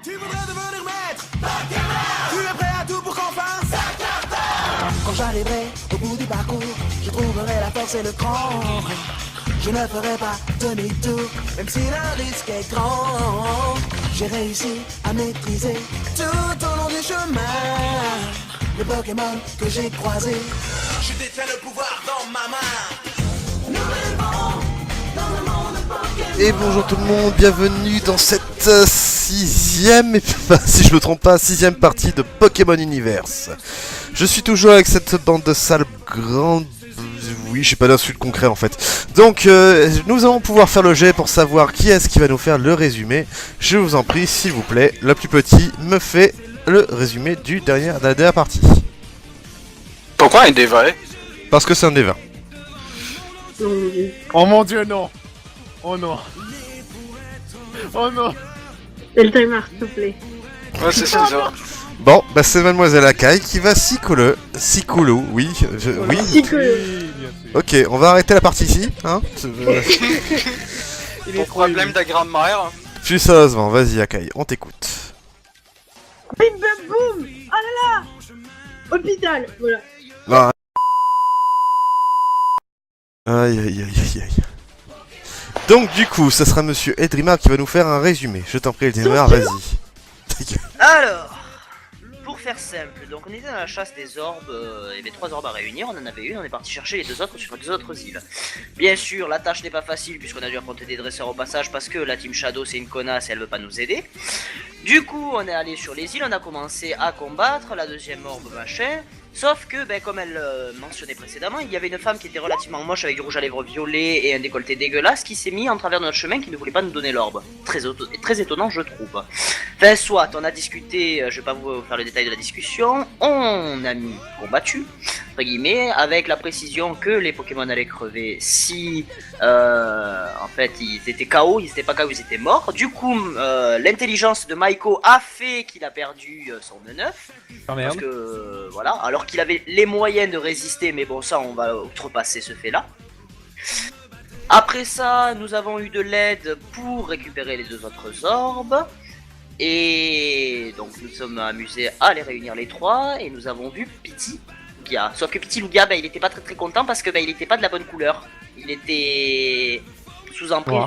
Tu voudrais devenir maître, tu es prêt à tout pour qu'on fasse quand j'arriverai au bout du parcours, je trouverai la force et le cran. Je ne ferai pas demi-tour, même si le risque est grand. J'ai réussi à maîtriser tout au long du chemin les Pokémon que j'ai croisés. Je détiens le pouvoir dans ma main. Nous vivons dans le monde Pokémon. Et bonjour tout le monde, bienvenue dans cette sixième, enfin, si je me trompe pas, sixième partie de Pokémon Universe. Je suis toujours avec cette bande de sales grandes... Oui, j'ai pas d'insulte concret en fait. Donc, nous allons pouvoir faire le jet pour savoir qui est-ce qui va nous faire le résumé. Je vous en prie, s'il vous plaît, le plus petit me fait le résumé de la dernière partie. Pourquoi un dé vrai? Parce que c'est un des 20. Oh mon dieu, non! Oh non! Oh non! C'est le timer, s'il te plaît. Ouais, c'est ça. Bon, bah c'est Mademoiselle Akai qui va Sicolo, oui, oui. Bien sûr. Ok, on va arrêter la partie ici, hein. Il est Pour trop problème ému. de grand-mère. Plus sérieusement, vas-y Akai, on t'écoute. Bim bam boum! Oh là là! Hôpital! Voilà. Non. Aïe aïe aïe aïe aïe. Donc du coup, ça sera Monsieur Edrimar qui va nous faire un résumé. Je t'en prie Edrimar, vas-y. Ta gueule. Alors, pour faire simple, donc on était dans la chasse des orbes, il y avait 3 orbes à réunir, on en avait une, on est parti chercher les 2 autres sur 2 autres îles. Bien sûr, la tâche n'est pas facile puisqu'on a dû affronter des dresseurs au passage parce que la team Shadow c'est une connasse et elle veut pas nous aider. Du coup, on est allé sur les îles, on a commencé à combattre la deuxième orbe machin. Sauf que, ben, comme elle mentionnait précédemment, il y avait une femme qui était relativement moche avec du rouge à lèvres violet et un décolleté dégueulasse qui s'est mis en travers de notre chemin qui ne voulait pas nous donner l'orbe. Très étonnant, je trouve. Enfin, soit, on a discuté, je vais pas vous faire le détail de la discussion, on a combattu, entre guillemets, avec la précision que les Pokémon allaient crever si, en fait, ils étaient KO, ils étaient pas KO, ils étaient morts. Du coup, l'intelligence de Maiko a fait qu'il a perdu son E9. Oh merde. Parce que, voilà, alors qu'il avait les moyens de résister, mais bon, ça, on va outrepasser ce fait-là. Après ça, nous avons eu de l'aide pour récupérer les 2 autres orbes. Et donc, nous sommes amusés à les réunir les 3. Et nous avons vu Pity Lugia. Sauf que Pity Lugia, bah, il était pas très content parce que bah, il était pas de la bonne couleur. Il était sous emprise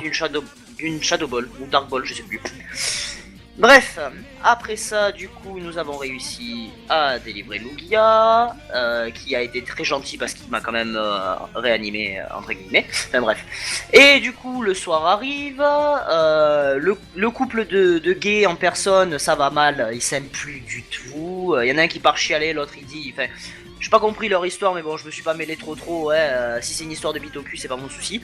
d'une Shadow Ball ou Dark Ball, je sais plus. Bref, après ça, du coup, nous avons réussi à délivrer Lugia, qui a été très gentil parce qu'il m'a quand même réanimé, entre guillemets. Enfin bref. Et du coup, le soir arrive, le couple de gays en personne, ça va mal, ils s'aiment plus du tout. Il y en a un qui part chialer, l'autre il dit... Enfin, j'ai pas compris leur histoire, mais bon, je me suis pas mêlé trop, ouais. Si c'est une histoire de bite au cul, c'est pas mon souci.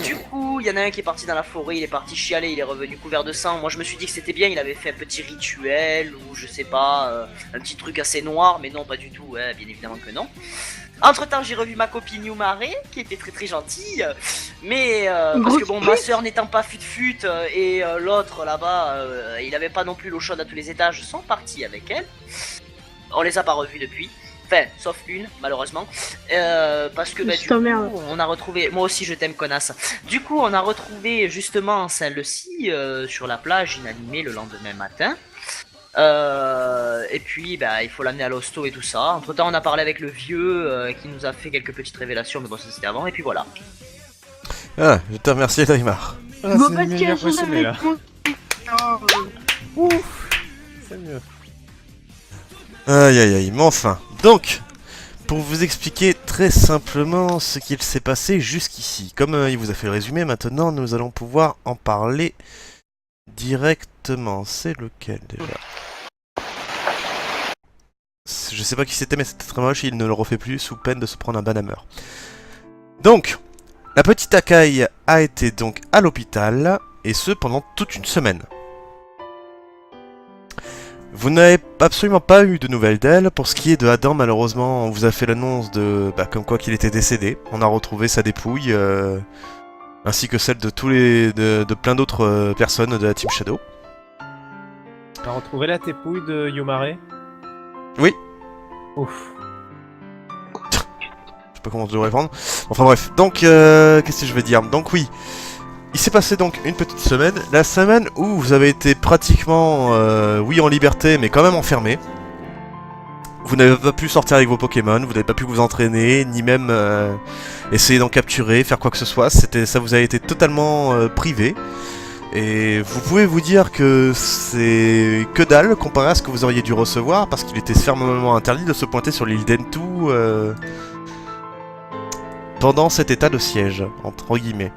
Du coup, il y en a un qui est parti dans la forêt, il est parti chialer, il est revenu couvert de sang. Moi, je me suis dit que c'était bien, il avait fait un petit rituel, ou je sais pas, un petit truc assez noir, mais non, pas du tout, ouais, bien évidemment que non. Entre temps, j'ai revu ma copine Yumare, qui était très gentille, mais parce que bon, ma soeur n'étant pas fut et l'autre là-bas, il avait pas non plus l'eau chaude à tous les étages, sont partis avec elle. On les a pas revus depuis. Enfin, sauf une, malheureusement. Parce que bah, du coup, on a retrouvé... Moi aussi, je t'aime, connasse. Du coup, on a retrouvé justement celle-ci sur la plage, inanimée, le lendemain matin. Et puis, bah, il faut l'amener à l'hosto et tout ça. Entre temps, on a parlé avec le vieux qui nous a fait quelques petites révélations, mais bon, ça c'était avant. Et puis voilà. Ah, je te remercie Edrimar. Ah, c'est une meilleure résumé là. Ouf! C'est mieux. Aïe aïe aïe, mais enfin. Donc, pour vous expliquer très simplement ce qu'il s'est passé jusqu'ici. Comme il vous a fait le résumé, maintenant nous allons pouvoir en parler directement. C'est lequel déjà? Je sais pas qui c'était, mais c'était très moche et il ne le refait plus sous peine de se prendre un banhameur. Donc, la petite Akai a été donc à l'hôpital, et ce pendant toute une semaine. Vous n'avez absolument pas eu de nouvelles d'elle. Pour ce qui est de Adam, malheureusement, on vous a fait l'annonce de... comme quoi qu'il était décédé. On a retrouvé sa dépouille, ainsi que celle de de plein d'autres personnes de la Team Shadow. T'as retrouvé la dépouille de Yumare? Oui. Ouf. Je sais pas comment je devrais répondre. Enfin bref, donc, qu'est-ce que je veux dire? Donc oui, il s'est passé donc une petite semaine, la semaine où vous avez été pratiquement, oui en liberté, mais quand même enfermé. Vous n'avez pas pu sortir avec vos Pokémon, vous n'avez pas pu vous entraîner, ni même essayer d'en capturer, faire quoi que ce soit. Ça vous a été totalement privé. Et vous pouvez vous dire que c'est que dalle comparé à ce que vous auriez dû recevoir, parce qu'il était fermement interdit de se pointer sur l'île d'Entu pendant cet état de siège, entre guillemets.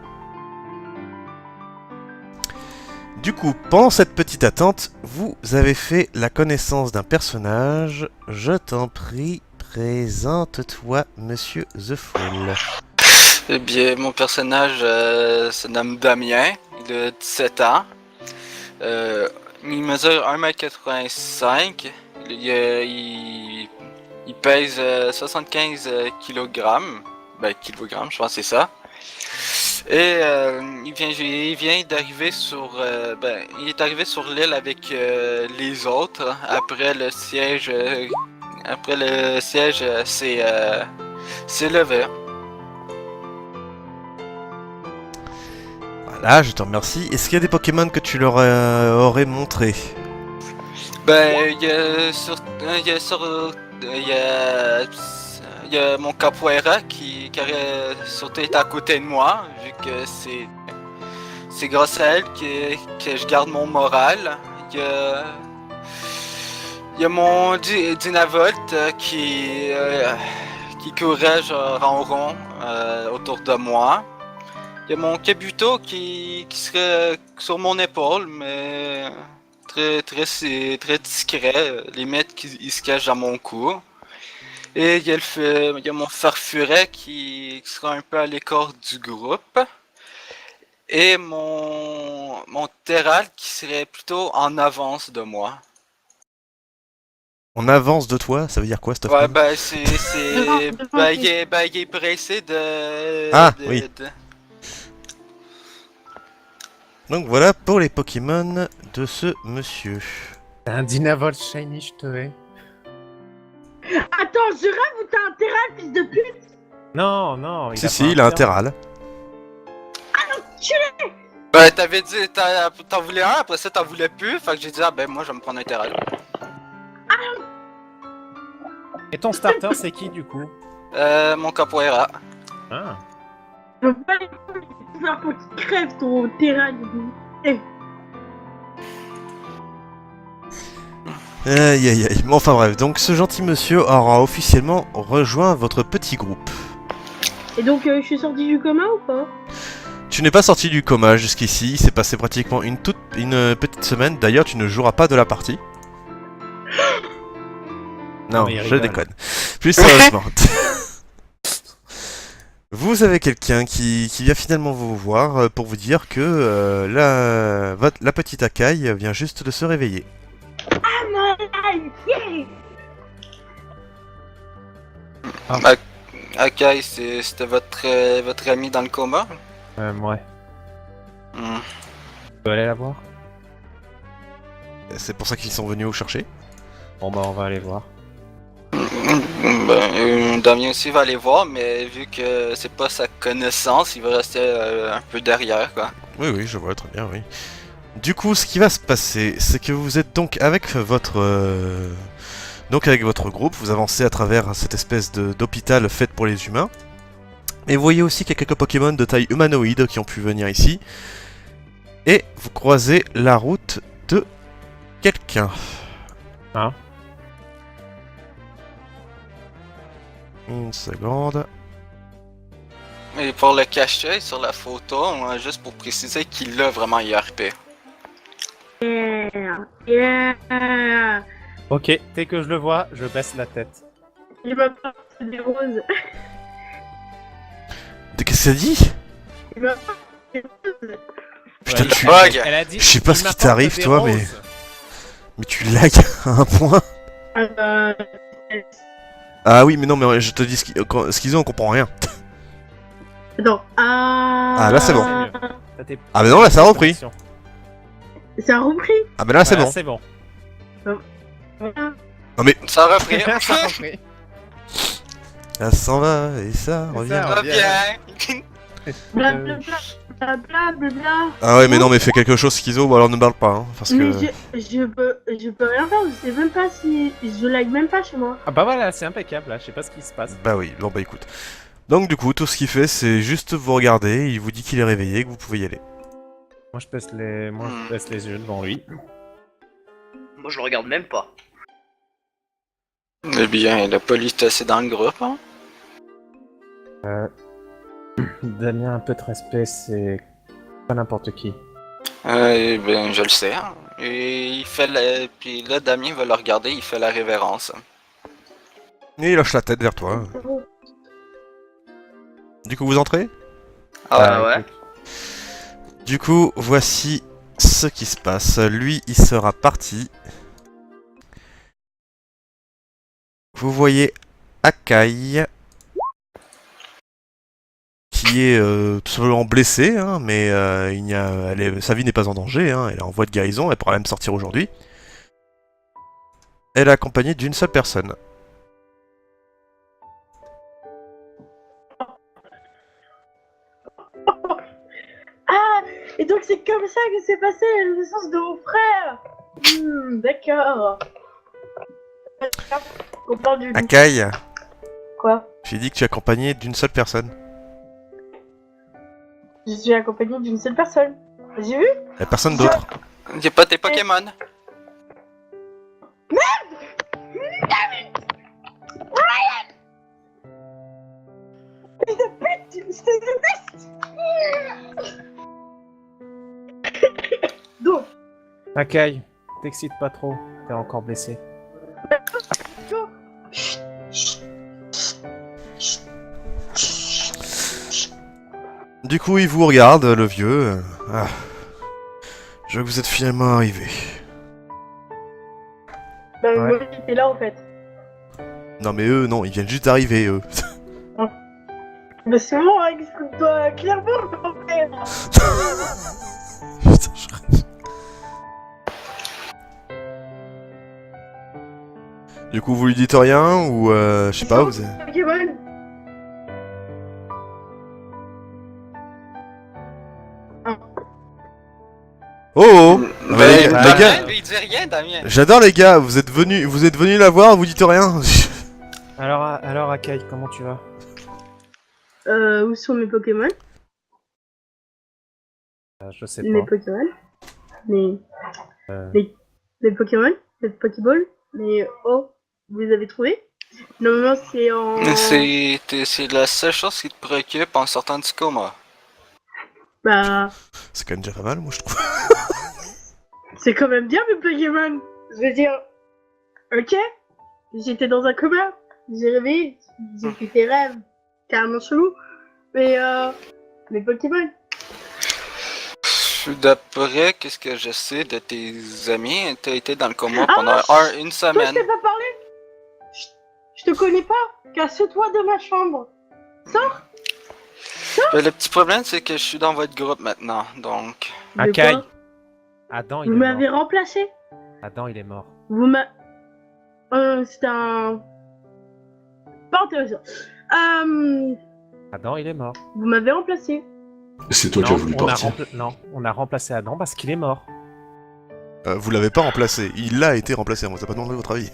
Du coup, pendant cette petite attente, vous avez fait la connaissance d'un personnage. Je t'en prie, présente-toi, Monsieur The Fool. Eh bien, mon personnage se nomme Damien, il a 17 ans. Il mesure 1m85, il pèse 75 kg. Ben, kilogrammes, je pense que c'est ça. Et il vient d'arriver sur, il est arrivé sur l'île avec les autres après le siège. S'est levé. Voilà, je te remercie. Est-ce qu'il y a des Pokémon que tu leur aurais montré? Ben, il y a mon capoeira qui aurait surtout été à côté de moi, vu que c'est grâce à elle que je garde mon moral. Il y a mon Dynavolt qui courait genre en rond autour de moi. Il y a mon Kabuto qui serait sur mon épaule, mais très discret, limite il se cache dans mon cou. Et il y a mon Farfuret qui sera un peu à l'écart du groupe. Et mon Terral qui serait plutôt en avance de moi. En avance de toi, ça veut dire quoi, cette Ouais, phrase? il est pressé de... Ah, oui. Donc voilà pour les Pokémon de ce monsieur. T'as un Dynavolt Shiny, je te hais. Attends, je rêve ou t'as un terrain, fils de pute? Non, non. Si, il a un Terral. Ben, t'avais dit, t'en voulais un, après ça t'en voulais plus, fait que j'ai dit, ah ben moi je vais me prendre un Terral. Et ton starter, c'est qui du coup? Mon Capoeira. Ah. Je veux pas les faire pour qu'il crève ton terrain, du coup. Eh. Aïe aïe aïe. Mais enfin bref, donc ce gentil monsieur aura officiellement rejoint votre petit groupe. Et donc, je suis sorti du coma ou pas? Tu n'es pas sorti du coma jusqu'ici, il s'est passé pratiquement une petite semaine. D'ailleurs, tu ne joueras pas de la partie. Non, mais il je rigole. déconne. Plus sérieusement. Vous avez quelqu'un qui vient finalement vous voir pour vous dire que la petite Akai vient juste de se réveiller. Ah, mon yeah. Akai, c'était votre ami dans le coma? Ouais. Hmm. Tu peux aller la voir? C'est pour ça qu'ils sont venus vous chercher. Bon bah on va aller voir. Damien aussi va aller voir, mais vu que c'est pas sa connaissance, il va rester un peu derrière, quoi. Oui, je vois très bien, oui. Du coup, ce qui va se passer, c'est que vous êtes donc avec votre groupe, vous avancez à travers cette espèce d'hôpital fait pour les humains. Et vous voyez aussi qu'il y a quelques Pokémon de taille humanoïde qui ont pu venir ici. Et vous croisez la route de quelqu'un. Ah. Une seconde. Et pour le cacher sur la photo, juste pour préciser qu'il a vraiment IRP. Yeah. Ok, dès que je le vois, je baisse la tête. Il m'a parlé des roses. Qu'est-ce que ça dit? Il m'a parlé des roses. Putain, Ouais, tu... Bug. Elle a dit. Je sais pas il ce qui m'apporte t'arrive, des toi, roses. mais tu lags à un point. Ah oui, mais non, mais je te dis ce qu'ils ont, on comprend rien. Attends. Ah, là, c'est bon. T'as tes- Ah mais non, là ça a repris. C'est un repris. Ah mais là c'est Voilà, bon. C'est bon. Voilà. Ça a repris. Ça a repris. Ça s'en va et ça revient. Ça Va bien. Blablabla. Blablabla. Ah ouais, mais non, mais fais quelque chose, Schizo, ou alors ne parle pas, hein, parce Mais que... je peux rien faire, je sais même pas si. Je lag même pas chez moi. Ah bah voilà, c'est impeccable là, je sais pas ce qui se passe. Bah oui, bon bah écoute. Donc du coup, tout ce qu'il fait, c'est juste vous regarder, il vous dit qu'il est réveillé, que vous pouvez y aller. Moi je baisse les yeux devant lui. Moi je le regarde même pas. Eh bien, la police est assez dans le groupe, hein. Damien, un peu de respect, c'est pas n'importe qui. Eh ben, je le sais. Hein. Et il fait puis là, Damien va le regarder, il fait la révérence. Et il hoche la tête vers toi. Du coup, vous entrez? Ah ouais. écoute, Du coup, voici ce qui se passe. Lui, il sera parti. Vous voyez Akai, qui est tout simplement blessée, hein, mais sa vie n'est pas en danger, hein, elle est en voie de guérison, elle pourra même sortir aujourd'hui. Elle est accompagnée d'une seule personne. Ah, et donc c'est comme ça que s'est passé la naissance de mon frère. D'accord. On parle du... Akai, Quoi? j'ai dit que tu es accompagné d'une seule personne. Je suis accompagnée d'une seule personne. J'ai vu? Il n'y a personne d'autre. Y'a pas tes Pokémon. Donc, Akai, t'excites pas trop, t'es encore blessé. Du coup, il vous regarde, le vieux. Ah. Je vois que vous êtes finalement arrivé. bah, Ouais. moi j'étais là en fait. Non mais eux, non, ils viennent juste d'arriver, eux. Mais c'est bon, hein, tu dois clairement le faire. Putain, je rêve. Du coup, vous lui dites rien, ou je sais pas, vous... Pokémon. Oh, oh Ben, les gars, Damien, les gars, lui, il dit rien, Damien. j'adore les gars, vous êtes venus la voir, vous dites rien. Alors Akai, comment tu vas? Où sont mes Pokémon? Je sais Mes pas. Pokémon? Mes... Euh. Les Pokémon? Les Pokéball? Mais oh, vous les avez trouvés? Normalement c'est en... C'est la seule chose qui te préoccupe en sortant du coma. Bah... C'est quand même déjà pas mal, moi je trouve. C'est quand même bien mes Pokémon. Je veux dire... Ok, j'étais dans un coma. J'ai rêvé. J'ai fait des rêves. Carrément chelou. Mais mes Pokémon. D'après qu'est-ce que je sais de tes amis, t'as été dans le coma Ah, pendant une Toi, semaine. je t'ai pas parlé. Je te connais pas. Casse-toi de ma chambre. Ben, le petit problème, c'est que je suis dans votre groupe maintenant, donc... De Akai, quoi? Adam il Vous est m'avez mort. remplacé. Adam il est mort. Vous m'a... c'est un... Pas intéressant. Adam il est mort. Vous m'avez remplacé. C'est toi qui as voulu partir. On a remplacé Adam parce qu'il est mort. Vous l'avez pas remplacé, il a été remplacé, on vous a pas demandé votre avis.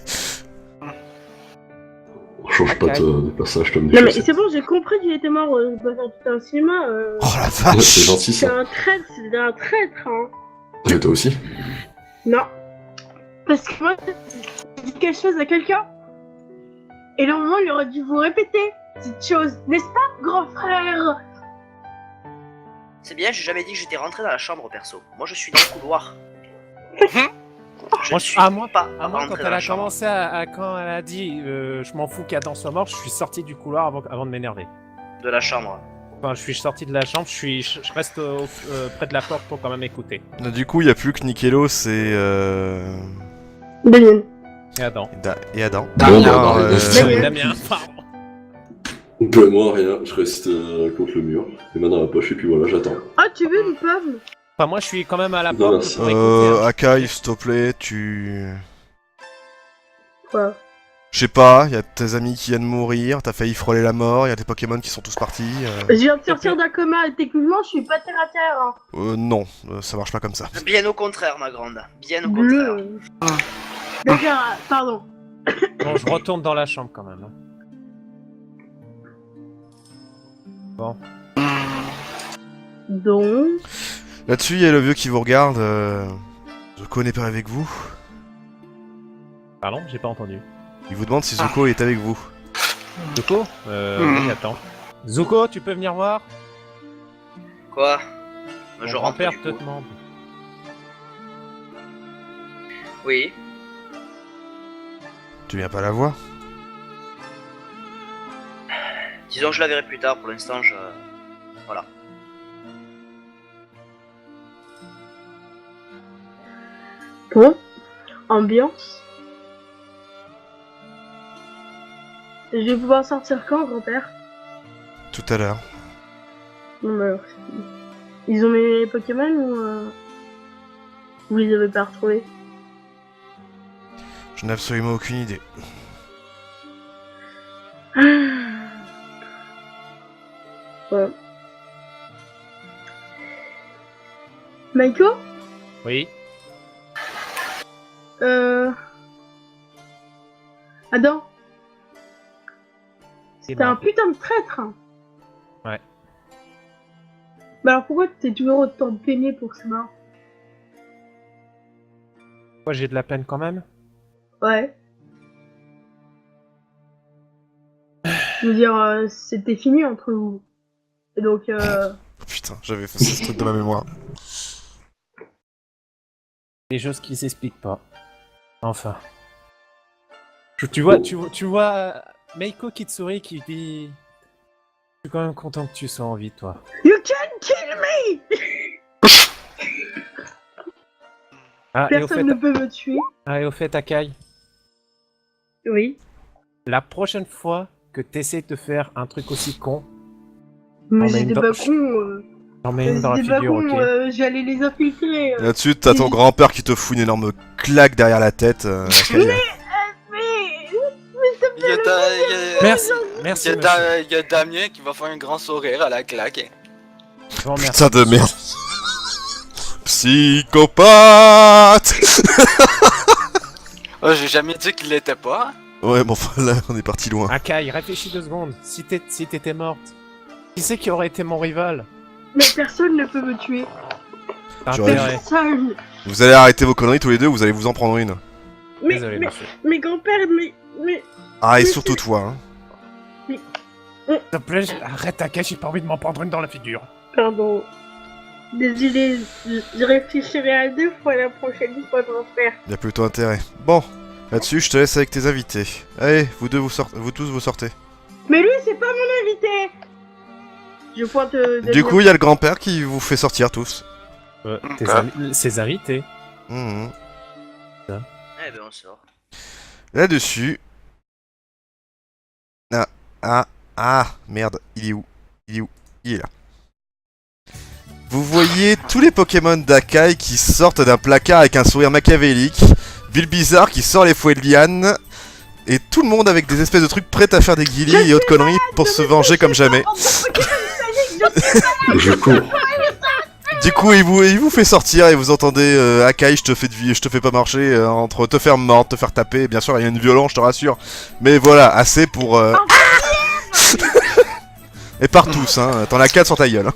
Change pas Ok. de passage, Tom. Non mais c'est bon, j'ai compris qu'il était mort. Je dois faire tout un cinéma. Oh la C'est vache. gentil C'est ça. un traître, c'est un traître, hein. Et toi aussi. Non. Parce que moi, j'ai dit quelque chose à quelqu'un. Et normalement, il aurait dû vous répéter cette chose. N'est-ce pas, grand frère? C'est bien, j'ai jamais dit que j'étais rentré dans la chambre perso. Moi je suis dans le couloir. Moi, suis moi, pas moi, rentré quand dans elle la a chambre. commencé quand elle a dit je m'en fous qu'Adam soit mort, je suis sorti du couloir avant de m'énerver. De la chambre. Enfin, je suis sorti de la chambre, je reste près de la porte pour quand même écouter. Du coup, il y a plus que Nikelos et Damien. Et Adam. et Adam. Bon, Damien, bah, euh, reste- Damien, pardon. Peu moi, rien. Je reste contre le mur, les mains dans la poche, et puis voilà, j'attends. Ah, tu veux une pomme? Enfin, moi, je suis quand même à la Non, porte merci. pour écouter. hein. Akai, s'il te plaît, tu... Quoi? Je sais pas, y a tes amis qui viennent mourir, t'as failli frôler la mort, y a des Pokémon qui sont tous partis. Je viens de sortir d'un coma et techniquement je suis pas terre à terre. Hein. Non, ça marche pas comme ça. Bien au contraire, ma grande. Bien au contraire. Bleu. D'accord, pardon. Bon, je retourne dans la chambre quand même. Hein. Bon. Donc. Là-dessus, y a le vieux qui vous regarde. Zuko n'est pas avec vous. Pardon, j'ai pas entendu. Il vous demande si Zuko est avec vous. Zuko Oui, attends. Zuko, tu peux venir voir? Quoi? Mon Je rentre grand-père du te coup. demande. Oui. Tu viens pas la voir? Disons que je la verrai plus tard, pour l'instant je... Voilà. Bon. Ambiance. Je vais pouvoir sortir quand, grand-père? Tout à l'heure. Non, mais alors, ils ont mis les Pokémon ou vous les avez pas retrouvés? Je n'ai absolument aucune idée. Ouais. Maiko? Oui. Adam, C'est t'es un mort. putain de traître. Hein. Ouais. Bah alors pourquoi t'es toujours autant peiné pour ça? Moi, j'ai de la peine quand même. Ouais. Je veux dire, c'était fini entre vous. Et donc, Oh, putain, j'avais fait ce truc de ma mémoire. Des choses qui s'expliquent pas. Enfin. Tu vois, Meiko Kitsuri qui dit... Je suis quand même content que tu sois en vie, toi. You can kill me! Ah, Personne ne peut me tuer. et au fait, Akai, Oui. la prochaine fois que t'essaies de faire un truc aussi con, Mais On met j'étais une pas do- con. j'en mets une dans la J'étais pas figure, con, ok? j'allais les infiltrer. Là-dessus, t'as ton grand-père qui te fout une énorme claque derrière la tête. Akai. Il y a, Merci, merci, il y a monsieur. il y a Damien qui va faire un grand sourire à la claque. Je vous remercie. Putain de merde. Psychopathe. Oh, j'ai jamais dit qu'il l'était pas. Ouais, bon, enfin, là, on est parti loin. Akai, réfléchis 2 secondes. Si t'étais morte, qui c'est qui aurait été mon rival? Mais personne ne peut me tuer. T'as J'aurais- intérêt. Personne. Vous allez arrêter vos conneries tous les deux, vous allez vous en prendre une. Mais, Désolé, mais, monsieur. mais grand-père, mais... Ah, et Mais surtout toi, hein. S'il te plaît, arrête Akai, j'ai pas envie de m'en prendre une dans la figure. Pardon. Désolé, je réfléchirai à 2 fois la prochaine fois, grand-père. Y a plutôt intérêt. Bon, là-dessus, je te laisse avec tes invités. Allez, vous deux, vous tous, vous sortez. Mais lui, c'est pas mon invité. Je pointe... Du coup, il y a le grand-père qui vous fait sortir tous. Ses invités. Mhm. Eh ben on sort. Là-dessus... Merde, il est où? Il est là. Vous voyez tous les Pokémon d'Akai qui sortent d'un placard avec un sourire machiavélique, Bulbizarre qui sort les fouets de liane, et tout le monde avec des espèces de trucs prêts à faire des guilis et autres conneries pour se venger comme jamais. Je cours. Du coup, il vous fait sortir et vous entendez Akai, je te fais pas marcher entre te faire mordre, te faire taper. Bien sûr, il y a une violence, je te rassure. Mais voilà, assez pour. Et par tous, hein. T'en as 4 sur ta gueule. Hein.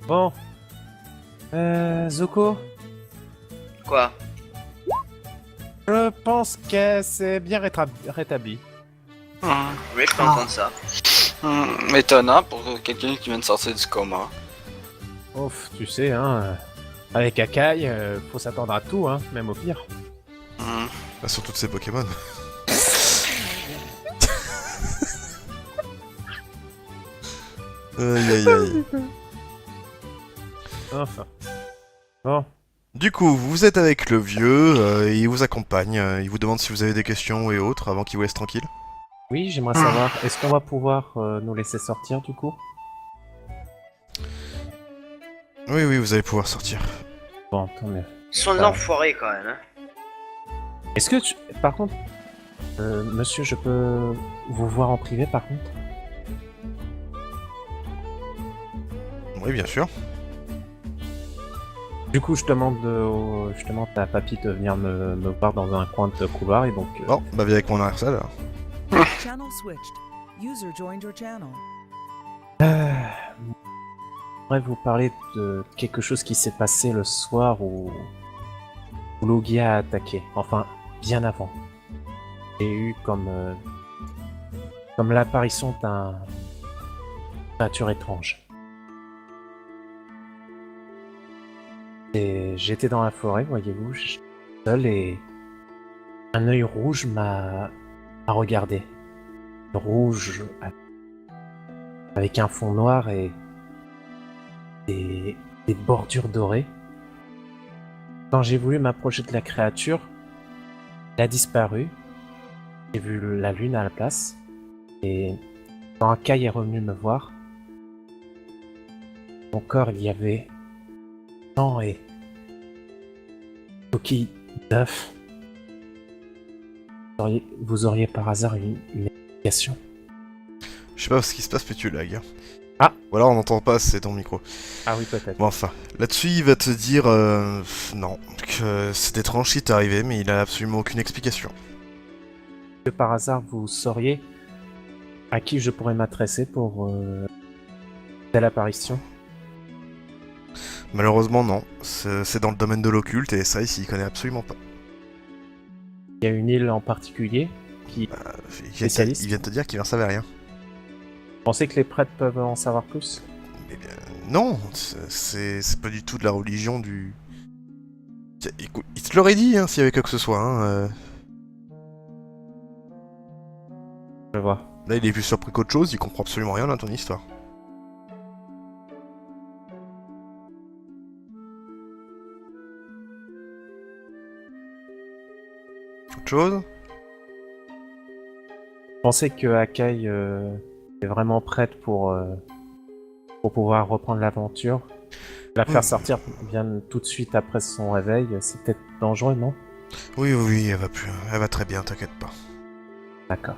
Bon. Zuko, Quoi? je pense qu'elle s'est bien rétablie. Oui, je peux entendre ça. Étonnant pour quelqu'un qui vient de sortir du coma. Ouf, tu sais, hein. Avec Akai, faut s'attendre à tout, hein, même au pire. Bah, sur toutes ces Pokémon. Aïe aïe aïe. Enfin. Bon. Du coup, vous êtes avec le vieux, et il vous accompagne. Il vous demande si vous avez des questions et autres avant qu'il vous laisse tranquille. Oui, j'aimerais savoir, est-ce qu'on va pouvoir nous laisser sortir du coup? Oui, oui, vous allez pouvoir sortir. Bon, tant mieux. Ce sont des Ah. enfoirés quand même. Hein. Est-ce que par contre, monsieur, je peux vous voir en privé par contre? Oui, bien sûr. Du coup, je demande à Papy de venir me voir dans un coin de couloir et donc. Bon, bah viens avec mon arrière alors. Channel switched. User joined your channel. J'aimerais vous parler de quelque chose qui s'est passé le soir où Logia a attaqué. Enfin, bien avant. J'ai eu comme l'apparition d'un créature étrange. Et j'étais dans la forêt, voyez-vous, seul et un œil rouge m'a regardé. Rouge avec un fond noir et des bordures dorées. Quand j'ai voulu m'approcher de la créature, elle a disparu. J'ai vu la lune à la place. Et quand Akai est revenu me voir, mon corps il y avait sang et coquilles d'œufs. Vous auriez par hasard une explication? Je sais pas ce qui se passe, mais tu lag. Ah. Ou alors on n'entend pas, c'est ton micro. Ah oui, peut-être. Bon, enfin, là-dessus, il va te dire non, que c'est étrange ce qui t'est arrivé, mais il a absolument aucune explication. Que par hasard, vous sauriez à qui je pourrais m'adresser pour telle apparition? Malheureusement, non. C'est dans le domaine de l'occulte, et ça, ici, il connaît absolument pas. Il y a une île en particulier qui... Il vient de te dire qu'il n'en savait rien. Vous pensez que les prêtres peuvent en savoir plus? Eh bien, non, c'est pas du tout de la religion du... Écoute, il te l'aurait dit, hein, s'il y avait quoi que ce soit, hein. Je vois. Là, il est plus surpris qu'autre chose, il comprend absolument rien dans ton histoire. Autre chose? Vous pensez que Akai est vraiment prête pour pouvoir reprendre l'aventure? La faire sortir bien tout de suite après son réveil, c'est peut-être dangereux, non? Oui, elle va très bien, t'inquiète pas. D'accord.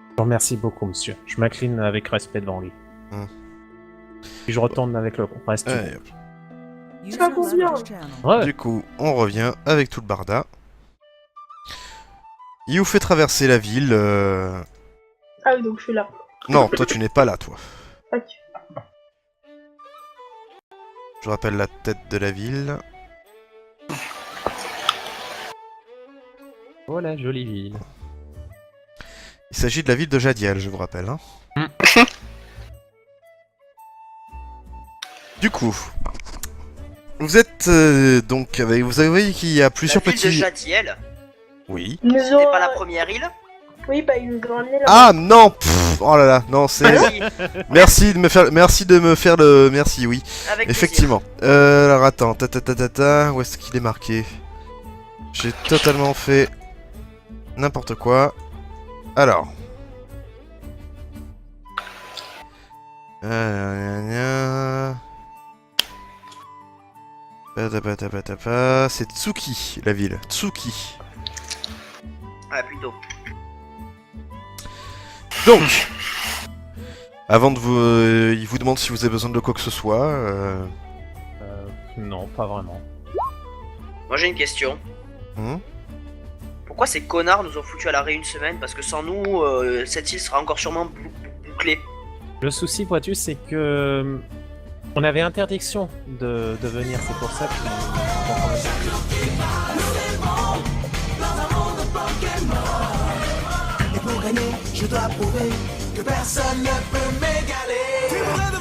Je vous remercie beaucoup, monsieur. Je m'incline avec respect devant lui. Puis je retourne avec le reste. Allez, hop. User Ça left convient. your channel. Ouais. Du coup, on revient avec tout le barda. Il vous fait traverser la ville. Ah oui, donc je suis là. Non, toi tu n'es pas là, toi. Ok. Je rappelle la tête de la ville. Oh la jolie ville. Il s'agit de la ville de Jadiel, je vous rappelle. Hein. Du coup, vous êtes donc avec. Vous avez vu qu'il y a plusieurs La ville de petits. Jadiel, Oui. Ils nous c'était ont... pas la première île? Oui, bah ils nous ont amené là. Ah non pff, oh là là, non, c'est. Vas-y, Merci de me faire le. Merci, oui. avec Effectivement. Alors attends, où est-ce qu'il est marqué? J'ai totalement fait n'importe quoi. Alors. C'est Tsuki, la ville. Tsuki. plaisir. Ah, plutôt. Donc, avant de vous... il vous demande si vous avez besoin de quoi que ce soit. Non, pas vraiment. Moi j'ai une question. Pourquoi ces connards nous ont foutu à l'arrêt une semaine? Parce que sans nous, cette île sera encore sûrement bouclée. Le souci, vois-tu, c'est que on avait interdiction de venir, c'est pour ça que... Et pour gagner, je dois prouver que personne ne peut m'égaler. Tu voudrais